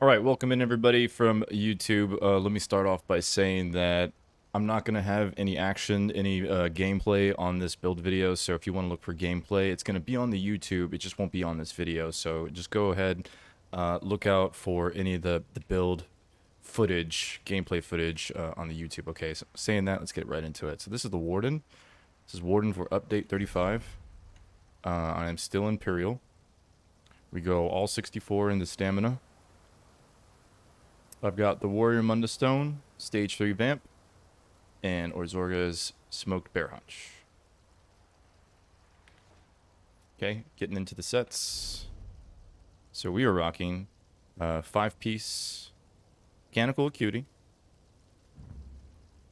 All right, welcome in everybody from YouTube. Let me start off by saying that I'm not going to have any action, any gameplay on this build video. So if you want to look for gameplay, it's going to be on the YouTube. It just won't be on this video. So just go ahead, look out for any of the build footage, gameplay footage on the YouTube. Okay, so saying that, let's get right into it. So this is the Warden. This is Warden for update 35. I am still Imperial. We go all 64 in the stamina. I've got the Warrior Munda Stone, Stage 3 Vamp, and Orzorga's Smoked Bear Hunch. Okay, getting into the sets. So we are rocking 5-piece Mechanical Acuity.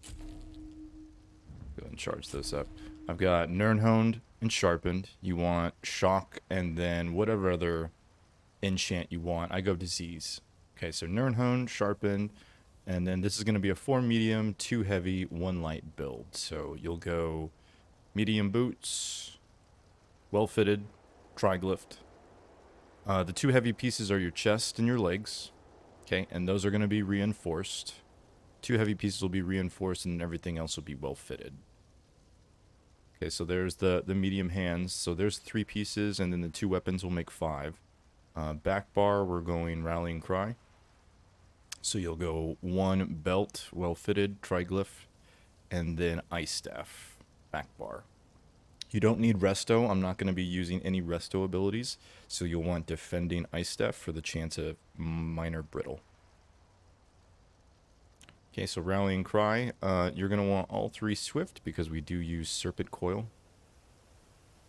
Go ahead and charge those up. I've got Nirnhoned and Sharpened. You want Shock and then whatever other enchant you want. I go Disease. Okay, so Nirnhoned, Sharpened, and then this is going to be a 4 medium, 2 heavy, 1 light build. So you'll go medium boots, well fitted, triglyphed. The 2 heavy pieces are your chest and your legs. Okay, and those are going to be reinforced. 2 heavy pieces will be reinforced, and everything else will be well fitted. Okay, so there's the medium hands. So there's 3 pieces, and then the 2 weapons will make 5. Back bar, we're going Rallying Cry. So you'll go 1 belt, well fitted, triglyph, and then ice staff, back bar. You don't need resto. I'm not going to be using any resto abilities, so you'll want defending ice staff for the chance of minor brittle. Okay, so Rallying Cry, you're going to want all 3 swift because we do use Serpent Coil.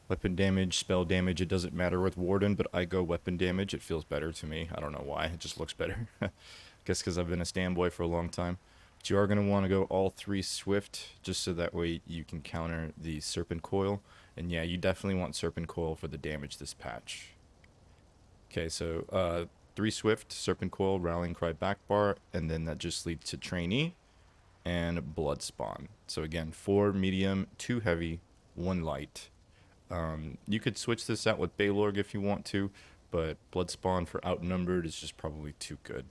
Weapon damage, spell damage, it doesn't matter with Warden, but I go weapon damage. It feels better to me. I don't know why. It just looks better. Guess because I've been a standboy for a long time. But you are going to want to go all 3 swift, just so that way you can counter the Serpent Coil. And yeah, you definitely want Serpent Coil for the damage this patch. Okay, so 3 swift, Serpent Coil, Rallying Cry, back bar, and then that just leads to Trainee and Blood Spawn. So again, 4 medium, 2 heavy, 1 light. You could switch this out with Baylorg if you want to, but Bloodspawn for Outnumbered is just probably too good.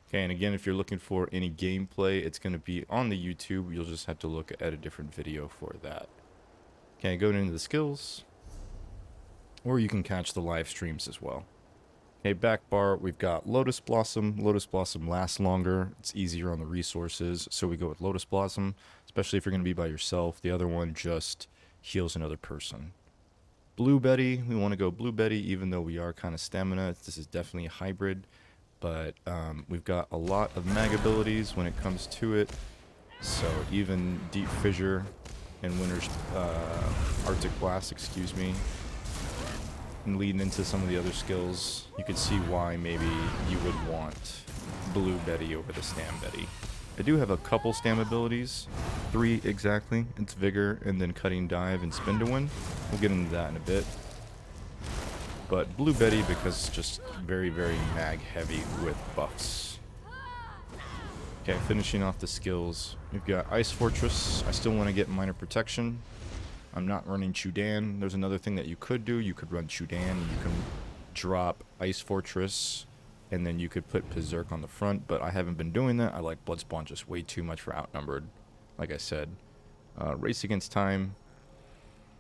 Okay, and again, if you're looking for any gameplay, it's going to be on the YouTube. You'll just have to look at a different video for that. Okay, going into the skills, or you can catch the live streams as well. Okay, back bar, we've got Lotus Blossom. Lotus Blossom lasts longer. It's easier on the resources, so we go with Lotus Blossom, especially if you're going to be by yourself. The other one just heals another person. Blue Betty, we want to go Blue Betty, even though we are kind of stamina. This is definitely a hybrid, but we've got a lot of mag abilities when it comes to it. So even Deep Fissure and Winter's Arctic Blast, excuse me, and leading into some of the other skills, you could see why maybe you would want Blue Betty over the Stam Betty. I do have a couple Stam abilities, 3 exactly. It's Vigor, and then Cutting Dive and Spin to Win. We'll get into that in a bit. But Blue Betty, because it's just very, very mag heavy with buffs. Okay, finishing off the skills. We've got Ice Fortress. I still want to get Minor Protection. I'm not running Chudan. There's another thing that you could do. You could run Chudan. You can drop Ice Fortress, and then you could put Berserk on the front, but I haven't been doing that. I like Bloodspawn just way too much for Outnumbered, like I said. Race Against Time,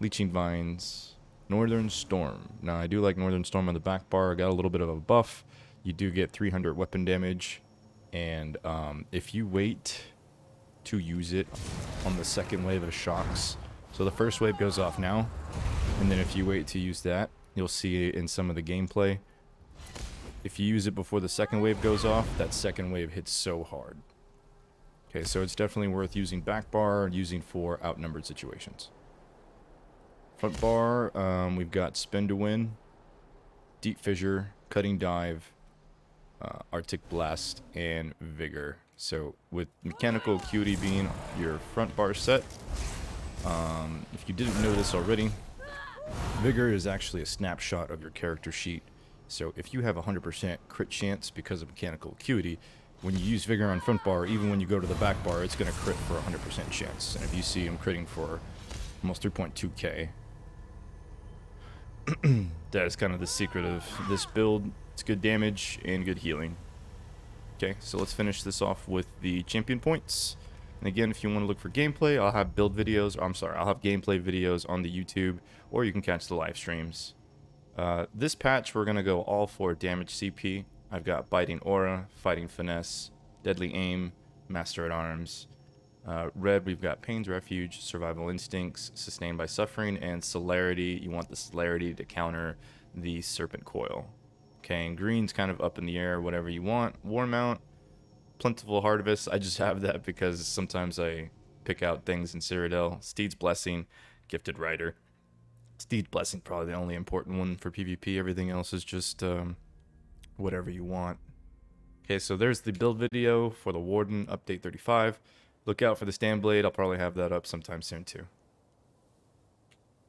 Leeching Vines, Northern Storm. Now, I do like Northern Storm on the back bar. I got a little bit of a buff. You do get 300 weapon damage, and if you wait to use it on the second wave of shocks, so the first wave goes off now, and then if you wait to use that, you'll see it in some of the gameplay. If you use it before the second wave goes off, that second wave hits so hard. Okay, so it's definitely worth using back bar and using for outnumbered situations. Front bar, we've got Spin to Win, Deep Fissure, Cutting Dive, Arctic Blast, and Vigor. So with Mechanical Acuity being your front bar set, if you didn't know this already, Vigor is actually a snapshot of your character sheet. So if you have 100% crit chance because of Mechanical Acuity, when you use Vigor on front bar, even when you go to the back bar, it's going to crit for 100% chance. And if you see him critting for almost 3.2k, that is kind of the secret of this build. It's good damage and good healing. Okay, so let's finish this off with the champion points. And again, if you want to look for gameplay, I'll have build videos. I'll have gameplay videos on the YouTube, or you can catch the live streams. This patch, we're going to go all for damage CP. I've got Biting Aura, Fighting Finesse, Deadly Aim, Master at Arms. Red, we've got Pain's Refuge, Survival Instincts, Sustained by Suffering, and Celerity. You want the Celerity to counter the Serpent Coil. Okay, and green's kind of up in the air, whatever you want. War Mount, Plentiful Harvest. I just have that because sometimes I pick out things in Cyrodiil. Steed's Blessing, Gifted Rider. Steed's Blessing, probably the only important one for PvP. Everything else is just whatever you want. Okay, so there's the build video for the Warden Update 35. Look out for the Stand Blade. I'll probably have that up sometime soon too.